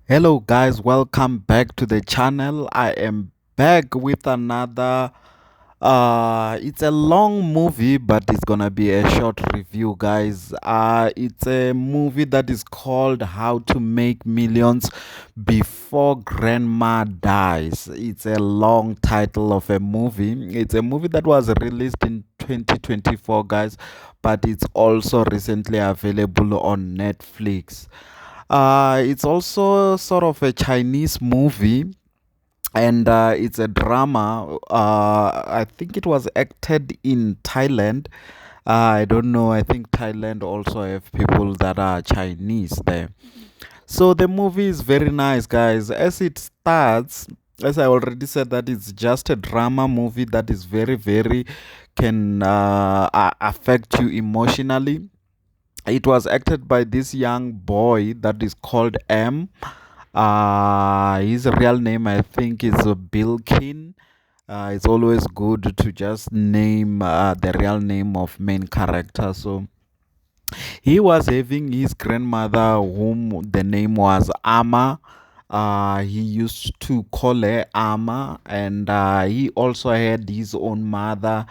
Hello guys, welcome back to the channel. I am back with another it's a long movie but it's gonna be a short review, guys. It's a movie that is called How to Make Millions Before Grandma Dies. It's a long title of a movie. It's a movie that was released in 2024, guys, but it's also recently available on Netflix. It's also sort of a Chinese movie, and it's a drama. I think it was acted in Thailand. I don't know. I think Thailand also have people that are Chinese there. So the movie is very nice, guys. As it starts, as I already said, that it's just a drama movie that is very, very can affect you emotionally. It was acted by this young boy that is called M. His real name, I think, is Bilkin. It's always good to just name the real name of main character. So he was having his grandmother, whom the name was Ama. He used to call her Ama, and he also had his own mother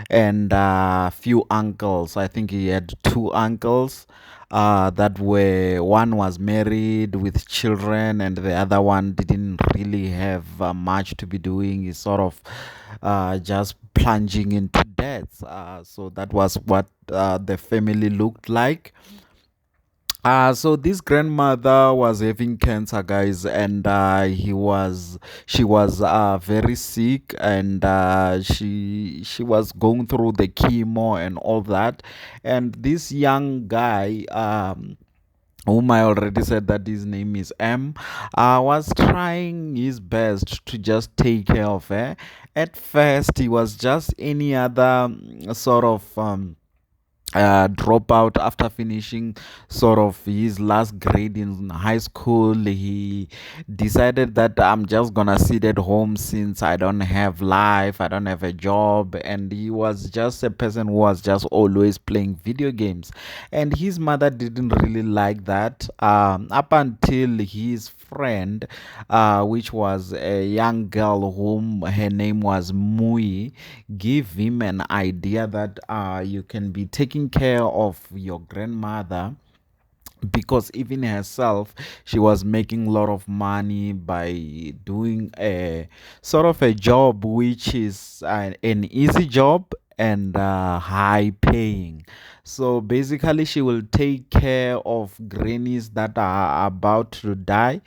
and a few uncles. I think he had two uncles that were, one was married with children, and the other one didn't really have much to be doing. He's sort of just plunging into debt. So that was what the family looked like. So this grandmother was having cancer, guys, and she was very sick, and she was going through the chemo and all that. And this young guy, whom I already said that his name is M, was trying his best to just take care of her. At first, he was just any other sort of drop out after finishing sort of his last grade in high school. He decided that I'm just gonna sit at home since I don't have life, I don't have a job, and he was just a person who was just always playing video games. And his mother didn't really like that, up until his friend, which was a young girl whom her name was Mui, give him an idea that you can be taking care of your grandmother, because even herself, she was making a lot of money by doing a sort of a job which is an easy job and high paying. So basically she will take care of grannies that are about to die,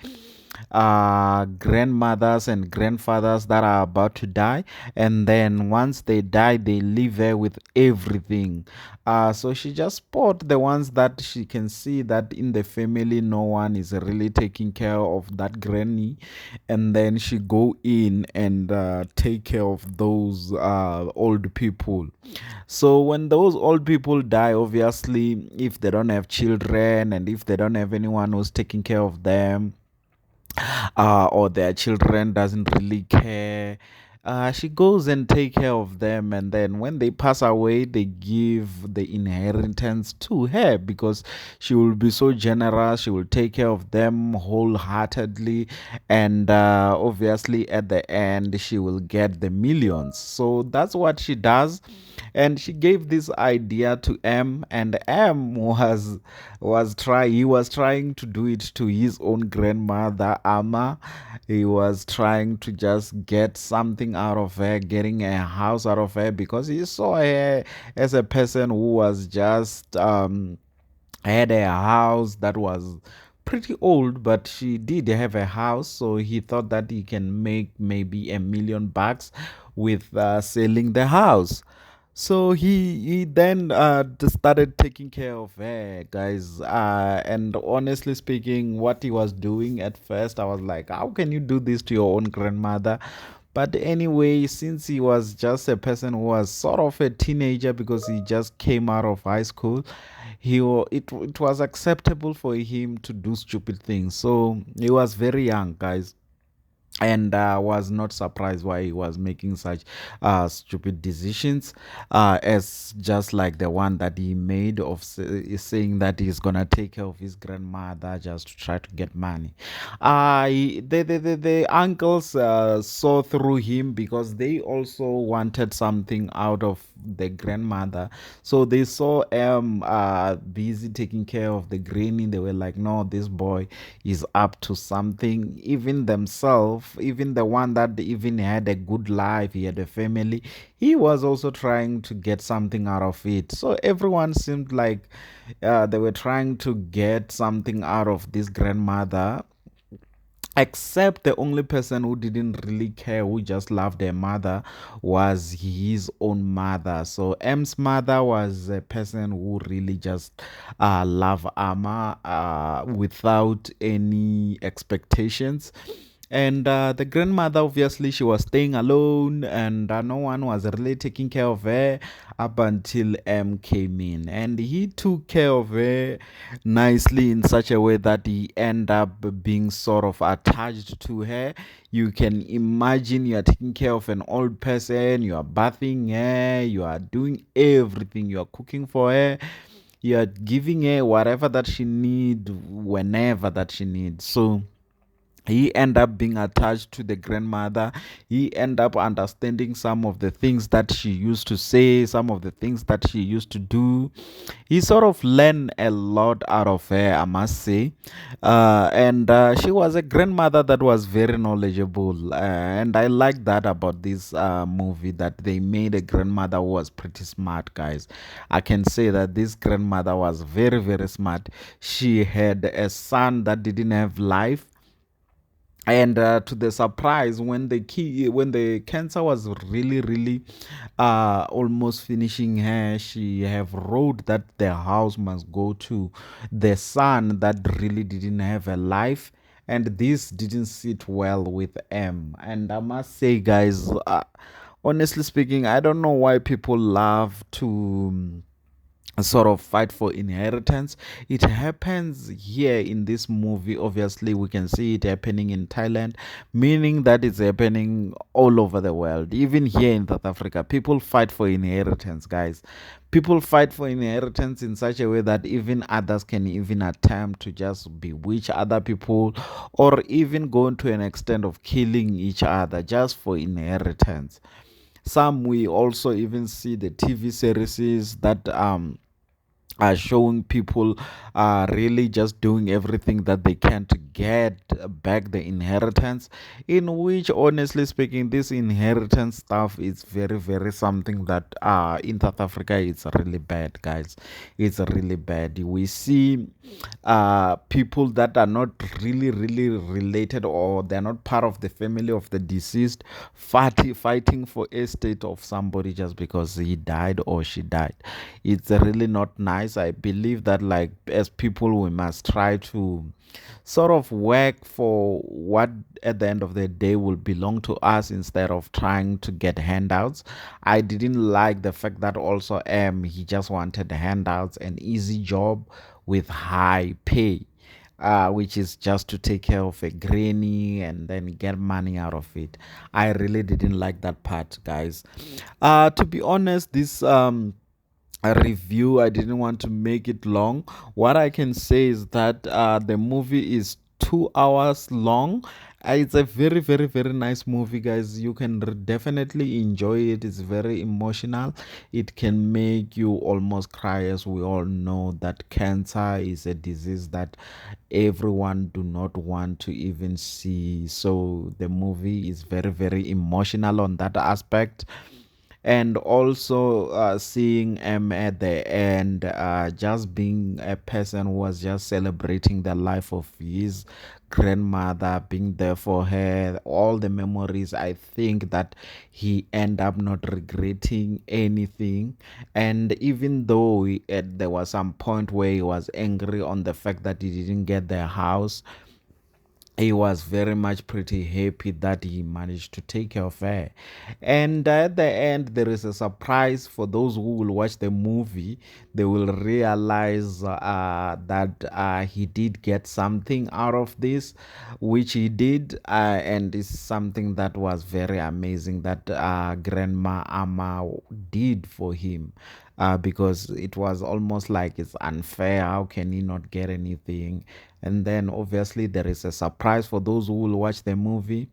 grandmothers and grandfathers that are about to die, and then once they die they leave her with everything. So she just spot the ones that she can see that in the family no one is really taking care of that granny, and then she go in and take care of those old people. So when those old people die, obviously if they don't have children and if they don't have anyone who's taking care of them, or their children doesn't really care, she goes and take care of them, and then when they pass away they give the inheritance to her, because she will be so generous, she will take care of them wholeheartedly, and obviously at the end she will get the millions. So that's what she does. And she gave this idea to M, and M he was trying to do it to his own grandmother Ama. He was trying to just get something out of her, getting a house out of her, because he saw her as a person who was just had a house that was pretty old, but she did have a house, so he thought that he can make maybe $1 million with selling the house. So he then started taking care of her, guys. And honestly speaking, what he was doing at first, I was like, how can you do this to your own grandmother? But anyway, since he was just a person who was sort of a teenager because he just came out of high school, it was acceptable for him to do stupid things. So he was very young, guys. and was not surprised why he was making such stupid decisions, as just like the one that he made of saying that he's gonna take care of his grandmother just to try to get money. The uncles saw through him because they also wanted something out of the grandmother. So they saw busy taking care of the granny. They were like, no, this boy is up to something. Even themselves, even the one that even had a good life, he had a family, he was also trying to get something out of it. So everyone seemed like they were trying to get something out of this grandmother, except the only person who didn't really care, who just loved their mother, was his own mother. So M's mother was a person who really just loved Amma without any expectations. And the grandmother, obviously, she was staying alone, and no one was really taking care of her up until M came in. And he took care of her nicely in such a way that he ended up being sort of attached to her. You can imagine you are taking care of an old person, you are bathing her, you are doing everything, you are cooking for her, you are giving her whatever that she needs whenever that she needs. So he end up being attached to the grandmother. He end up understanding some of the things that she used to say, some of the things that she used to do. He sort of learned a lot out of her, I must say. And she was a grandmother that was very knowledgeable, and I like that about this movie, that they made a grandmother who was pretty smart, guys. I can say that this grandmother was very, very smart. She had a son that didn't have life, and to the surprise, when the cancer was really, really almost finishing her, she have wrote that the house must go to the son that really didn't have a life. And this didn't sit well with M. And I must say, guys, honestly speaking, I don't know why people love to sort of fight for inheritance. It happens here in this movie. Obviously, we can see it happening in Thailand, meaning that it's happening all over the world. Even here in South Africa, people fight for inheritance, guys. People fight for inheritance in such a way that even others can even attempt to just bewitch other people, or even go to an extent of killing each other just for inheritance. Some, we also even see the TV series that are showing people really just doing everything that they can to get back the inheritance, in which, honestly speaking, this inheritance stuff is very, very something that in South Africa, it's really bad, guys. It's really bad. We see people that are not really, really related, or they're not part of the family of the deceased, fighting for estate of somebody just because he died or she died. It's really not nice. I believe that, like, as people, we must try to sort of work for what at the end of the day will belong to us, instead of trying to get handouts. I didn't like the fact that also he just wanted handouts, an easy job with high pay, which is just to take care of a granny and then get money out of it. I really didn't like that part, guys. To be honest, this a review, I didn't want to make it long. What I can say is that the movie is 2 hours long. It's a very, very, very nice movie, guys. You can definitely enjoy it. It's very emotional. It can make you almost cry, as we all know that cancer is a disease that everyone do not want to even see. So the movie is very, very emotional on that aspect. And also seeing at the end, just being a person who was just celebrating the life of his grandmother, being there for her, all the memories. I think that he end up not regretting anything. And even though there was some point where he was angry on the fact that he didn't get the house, he was very much pretty happy that he managed to take care of her. And at the end, there is a surprise for those who will watch the movie. They will realize that he did get something out of this, which he did, and it's something that was very amazing that Grandma Ama did for him. Because it was almost like it's unfair. How can he not get anything? And then obviously there is a surprise for those who will watch the movie.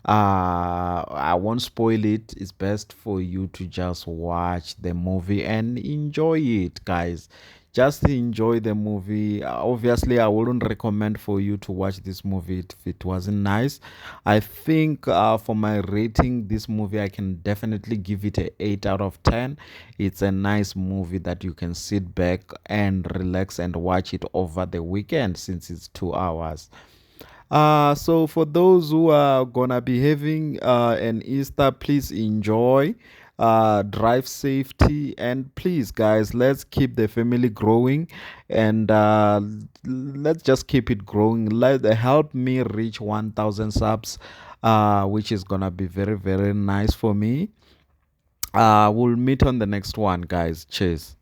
I won't spoil it. It's best for you to just watch the movie and enjoy it, guys. Just enjoy the movie. Obviously, I wouldn't recommend for you to watch this movie if it wasn't nice. I think for my rating, this movie I can definitely give it a 8 out of 10. It's a nice movie that you can sit back and relax and watch it over the weekend since it's 2 hours. So for those who are gonna be having an Easter, please enjoy. Drive safety, and please, guys, let's keep the family growing, and let's just keep it growing. Let help me reach 1,000 subs, which is gonna be very very nice for me. We'll meet on the next one, guys. Cheers.